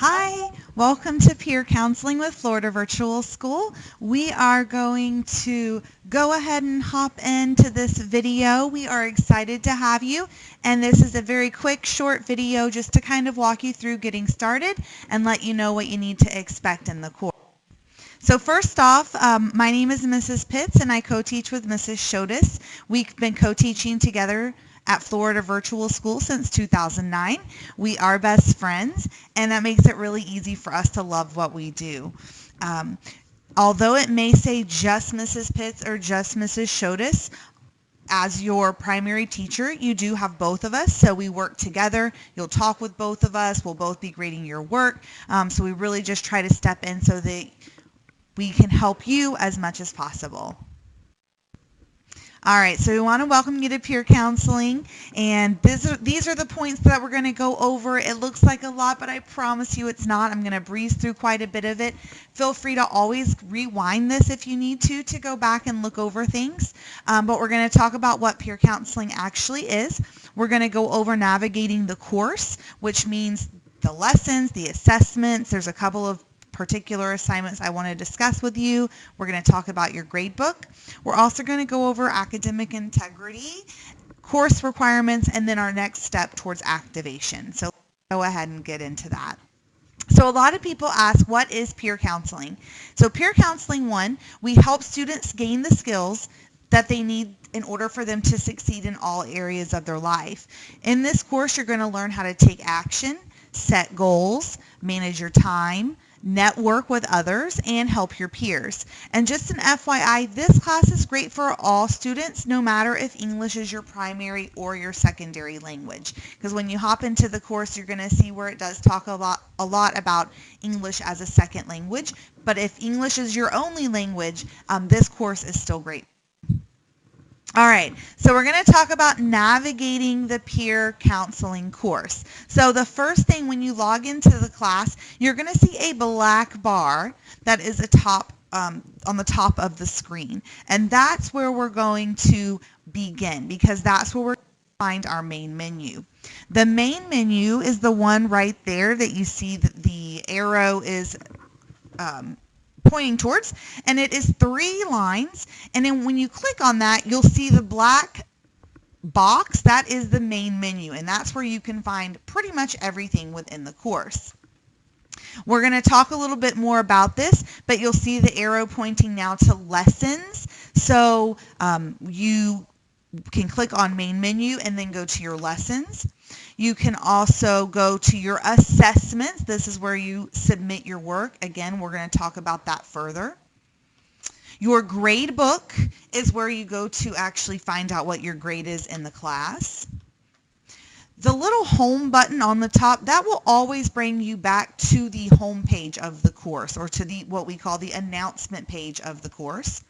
Hi, welcome to Peer Counseling with Florida Virtual School. We are going to go ahead and hop into this video. We are excited to have you, and this is a very quick, short video just to kind of walk you through getting started and let you know what you need to expect in the course. So first off, my name is Mrs. Pitts, and I co-teach with Mrs. Shotis. We've been co-teaching together at Florida Virtual School since 2009. We are best friends, and that makes it really easy for us to love what we do. Although it may say just Mrs. Pitts or just Mrs. Shotis, as your primary teacher, you do have both of us, so we work together. You'll talk with both of us. We'll both be grading your work. So we really just try to step in so that we can help you as much as possible. All right, so we want to welcome you to Peer Counseling, and these are the points that we're going to go over. It looks like a lot, but I promise you it's not. I'm going to breeze through quite a bit of it. Feel free to always rewind this if you need to go back and look over things, but we're going to talk about what peer counseling actually is. We're going to go over navigating the course, which means the lessons, the assessments. There's a couple of particular assignments I want to discuss with you. We're going to talk about your grade book. We're also going to go over academic integrity, course requirements, and then our next step towards activation. So go ahead and get into that. So a lot of people ask, what is peer counseling? So peer counseling, one, we help students gain the skills that they need in order for them to succeed in all areas of their life. In this course, you're going to learn how to take action, set goals, manage your time, network with others, and help your peers. And just an FYI, this class is great for all students, no matter if English is your primary or your secondary language. Because when you hop into the course, you're going to see where it does talk a lot about English as a second language. But if English is your only language, this course is still great. All right, so we're going to talk about navigating the peer counseling course. So the first thing when you log into the class, you're going to see a black bar that is on the top of the screen. And that's where we're going to begin, because that's where we're going to find our main menu. The main menu is the one right there that you see that the arrow is pointing towards, and it is 3 lines, and then when you click on that, you'll see the black box. That is the main menu, and that's where you can find pretty much everything within the course. We're going to talk a little bit more about this, but you'll see the arrow pointing now to lessons. So you can click on main menu and then go to your lessons. You can also go to your assessments. This is where you submit your work. Again, we're going to talk about that further. Your grade book is where you go to actually find out what your grade is in the class. The little home button on the top, that will always bring you back to the home page of the course, or to what we call the announcement page of the course.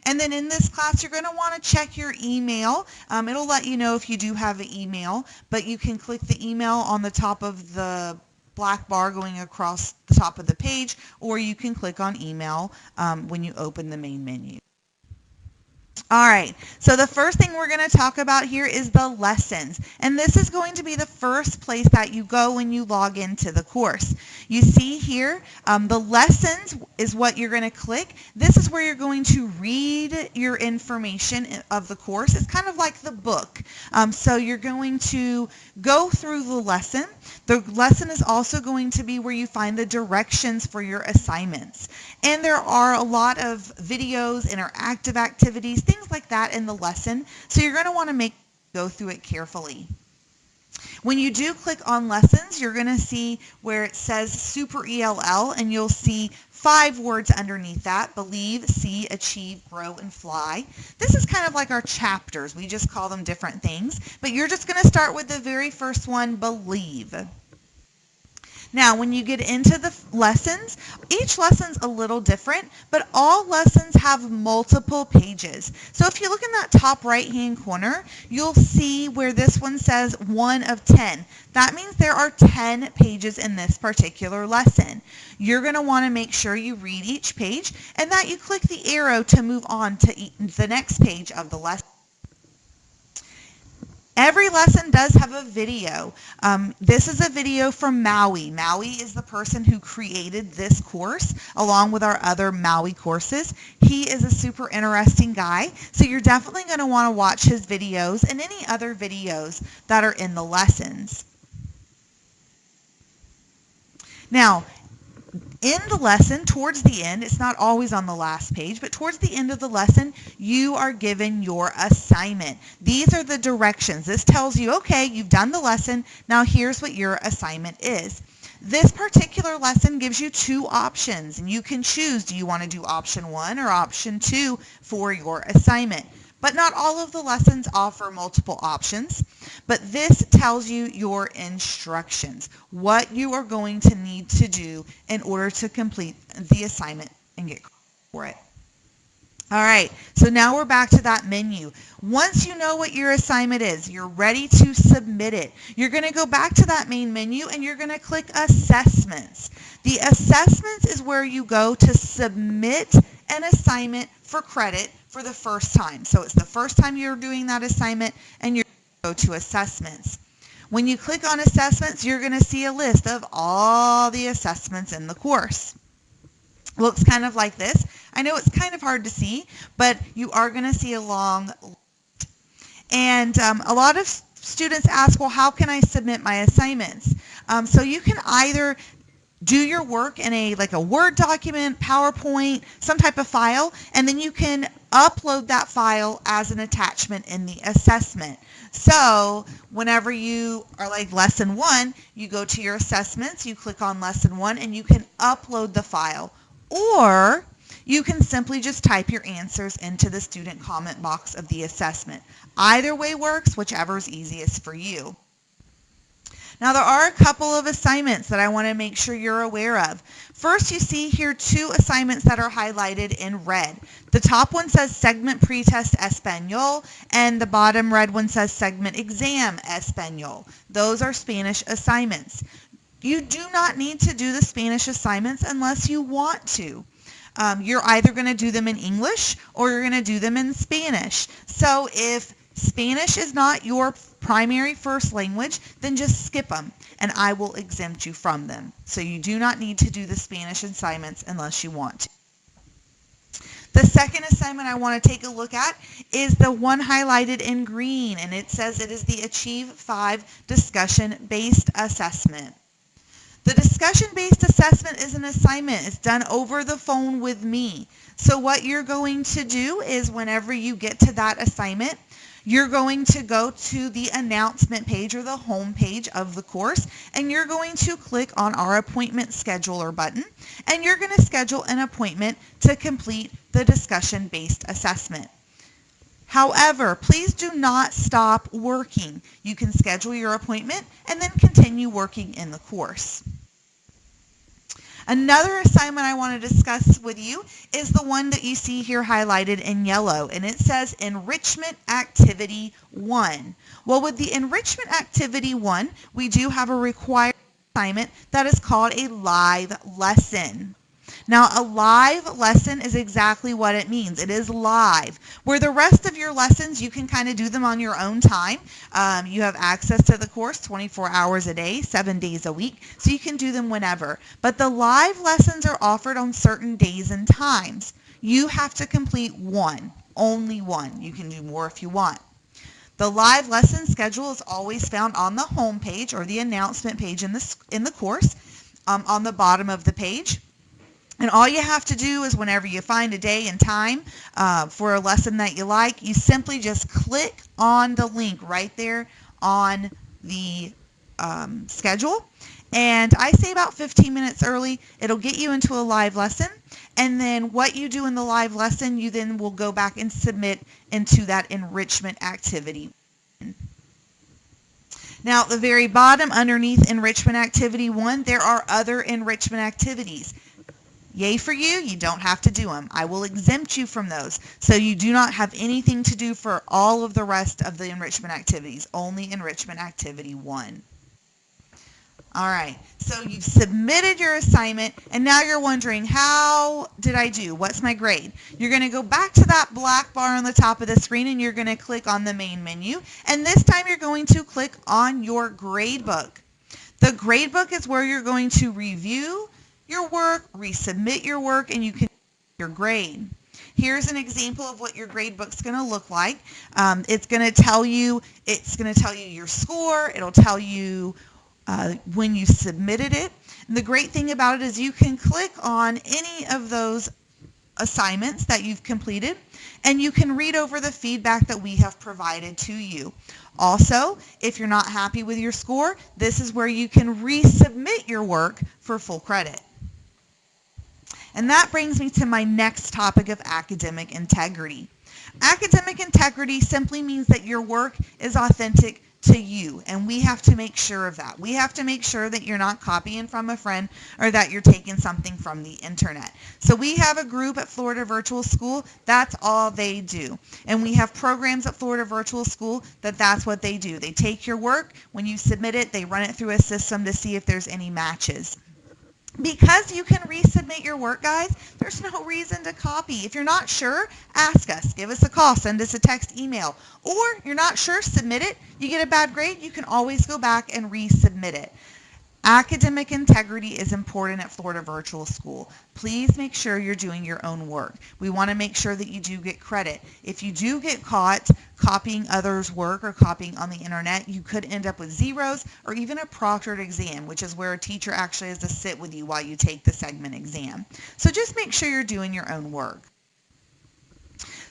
And then in this class, you're going to want to check your email. It'll let you know if you do have an email, but you can click the email on the top of the black bar going across the top of the page, or you can click on email when you open the main menu. All right, so the first thing we're going to talk about here is the lessons. And this is going to be the first place that you go when you log into the course. You see here, the lessons is what you're going to click. This is where you're going to read your information of the course. It's kind of like the book. So you're going to go through the lesson. The lesson is also going to be where you find the directions for your assignments. And there are a lot of videos, interactive activities, things like that in the lesson. So you're going to want to go through it carefully. When you do click on lessons, you're going to see where it says Super ELL, and you'll see 5 words underneath that: believe, see, achieve, grow, and fly. This is kind of like our chapters. We just call them different things. But you're just going to start with the very first one, believe. Now, when you get into the lessons, each lesson's a little different, but all lessons have multiple pages. So if you look in that top right-hand corner, you'll see where this one says 1 of 10. That means there are 10 pages in this particular lesson. You're going to want to make sure you read each page and that you click the arrow to move on to the next page of the lesson. Every lesson does have a video. This is a video from Maui. Maui is the person who created this course along with our other Maui courses. He is a super interesting guy, so you're definitely going to want to watch his videos and any other videos that are in the lessons. Now, in the lesson, towards the end, it's not always on the last page, but towards the end of the lesson, you are given your assignment. These are the directions. This tells you, okay, you've done the lesson, now here's what your assignment is. This particular lesson gives you two options, and you can choose, do you want to do option 1 or option 2 for your assignment? But not all of the lessons offer multiple options, but this tells you your instructions, what you are going to need to do in order to complete the assignment and get for it. All right, so now we're back to that menu. Once you know what your assignment is, you're ready to submit it. You're going to go back to that main menu and you're going to click Assessments. The Assessments is where you go to submit an assignment for credit for the first time. So it's the first time you're doing that assignment and you're going to go to Assessments. When you click on Assessments, you're going to see a list of all the assessments in the course. Looks kind of like this. I know it's kind of hard to see, but you are going to see a long list. And a lot of students ask, well, how can I submit my assignments? So you can either do your work in a Word document, PowerPoint, some type of file, and then you can upload that file as an attachment in the assessment. So whenever you are like lesson 1, you go to your assessments, you click on lesson 1, and you can upload the file. Or you can simply just type your answers into the student comment box of the assessment. Either way works, whichever is easiest for you. Now there are a couple of assignments that I want to make sure you're aware of. First, you see here 2 assignments that are highlighted in red. The top one says Segment Pretest Español, and the bottom red one says Segment Exam Español. Those are Spanish assignments. You do not need to do the Spanish assignments unless you want to. You're either going to do them in English or you're going to do them in Spanish. So if Spanish is not your primary first language, then just skip them and I will exempt you from them. So you do not need to do the Spanish assignments unless you want to. The second assignment I want to take a look at is the one highlighted in green, and it says it is the Achieve 5 discussion-based assessment. The discussion-based assessment is an assignment. It's done over the phone with me. So what you're going to do is whenever you get to that assignment, you're going to go to the announcement page or the home page of the course, and you're going to click on our appointment scheduler button, and you're going to schedule an appointment to complete the discussion-based assessment. However, please do not stop working. You can schedule your appointment and then continue working in the course. Another assignment I want to discuss with you is the one that you see here highlighted in yellow, and it says Enrichment Activity 1. Well, with the Enrichment Activity 1, we do have a required assignment that is called a live lesson. Now, a live lesson is exactly what it means. It is live. Where the rest of your lessons, you can kind of do them on your own time. You have access to the course 24 hours a day, 7 days a week, so you can do them whenever. But the live lessons are offered on certain days and times. You have to complete one, only one. You can do more if you want. The live lesson schedule is always found on the home page or the announcement page in the course on the bottom of the page. And all you have to do is whenever you find a day and time for a lesson that you like, you simply just click on the link right there on the schedule. And I say about 15 minutes early, it'll get you into a live lesson. And then what you do in the live lesson, you then will go back and submit into that enrichment activity. Now, at the very bottom underneath Enrichment Activity 1, there are other enrichment activities. Yay for you, you don't have to do them. I will exempt you from those. So you do not have anything to do for all of the rest of the enrichment activities, only Enrichment Activity 1. All right, so you've submitted your assignment, and now you're wondering, how did I do? What's my grade? You're going to go back to that black bar on the top of the screen, and you're going to click on the main menu. And this time you're going to click on your grade book. The grade book is where you're going to review your work, resubmit your work, and you can your grade. Here's an example of what your grade book's going to look like. It's going to tell you your score. It'll tell you when you submitted it. And the great thing about it is you can click on any of those assignments that you've completed, and you can read over the feedback that we have provided to you. Also, if you're not happy with your score, this is where you can resubmit your work for full credit. And that brings me to my next topic of academic integrity. Academic integrity simply means that your work is authentic to you, and we have to make sure of that. We have to make sure that you're not copying from a friend or that you're taking something from the internet. So we have a group at Florida Virtual School, that's all they do. And we have programs at Florida Virtual School that's what they do. They take your work, when you submit it, they run it through a system to see if there's any matches. Because you can resubmit your work, guys, there's no reason to copy. If you're not sure, ask us. Give us a call. Send us a text, email. Or you're not sure, submit it. You get a bad grade, you can always go back and resubmit it. Academic integrity is important at Florida Virtual School. Please make sure you're doing your own work. We want to make sure that you do get credit. If you do get caught copying others' work or copying on the internet, you could end up with zeros or even a proctored exam, which is where a teacher actually has to sit with you while you take the segment exam. So just make sure you're doing your own work.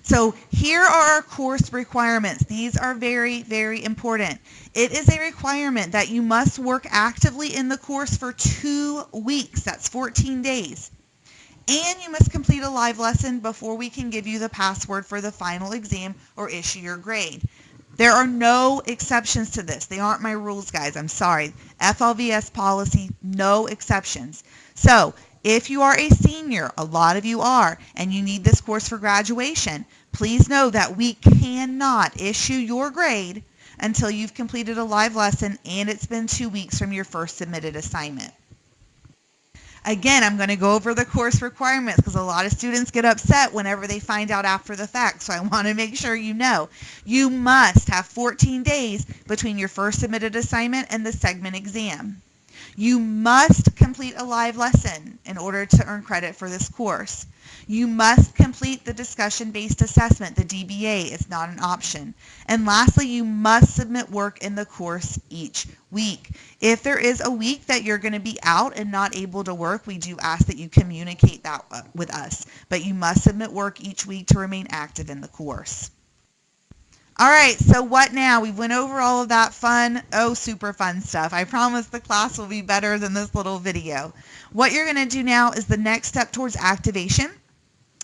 So here are our course requirements. These are very, very important. It is a requirement that you must work actively in the course for 2 weeks. That's 14 days. And you must complete a live lesson before we can give you the password for the final exam or issue your grade. There are no exceptions to this. They aren't my rules, guys. I'm sorry. FLVS policy, no exceptions. So if you are a senior, a lot of you are, and you need this course for graduation, please know that we cannot issue your grade until you've completed a live lesson and it's been 2 weeks from your first submitted assignment. Again, I'm going to go over the course requirements because a lot of students get upset whenever they find out after the fact, so I want to make sure you know. You must have 14 days between your first submitted assignment and the segment exam. You must complete a live lesson in order to earn credit for this course. You must complete the discussion-based assessment, the DBA. It's not an option. And lastly, you must submit work in the course each week. If there is a week that you're going to be out and not able to work, we do ask that you communicate that with us. But you must submit work each week to remain active in the course. All right, so what now? We went over all of that fun, super fun stuff. I promise the class will be better than this little video. What you're going to do now is the next step towards activation.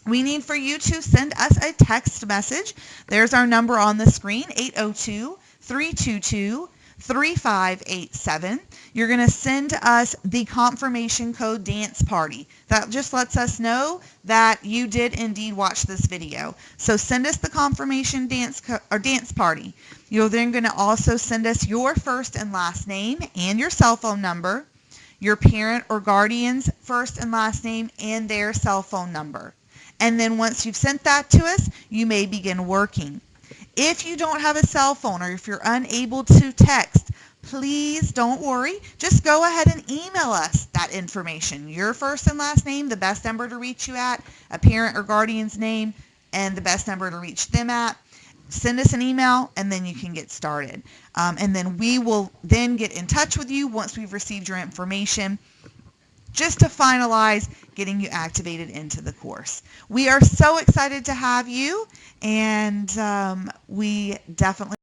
We need for you to send us a text message. There's our number on the screen, 802-322-3587. You're going to send us the confirmation code dance party. That just lets us know that you did indeed watch this video. So send us the confirmation dance party. You're then going to also send us your first and last name and your cell phone number, your parent or guardian's first and last name and their cell phone number. And then once you've sent that to us, you may begin working. If you don't have a cell phone or if you're unable to text, please don't worry. Just go ahead and email us that information. Your first and last name, the best number to reach you at, a parent or guardian's name, and the best number to reach them at. Send us an email, and then you can get started. And then we will then get in touch with you once we've received your information, just to finalize getting you activated into the course. We are so excited to have you, and we definitely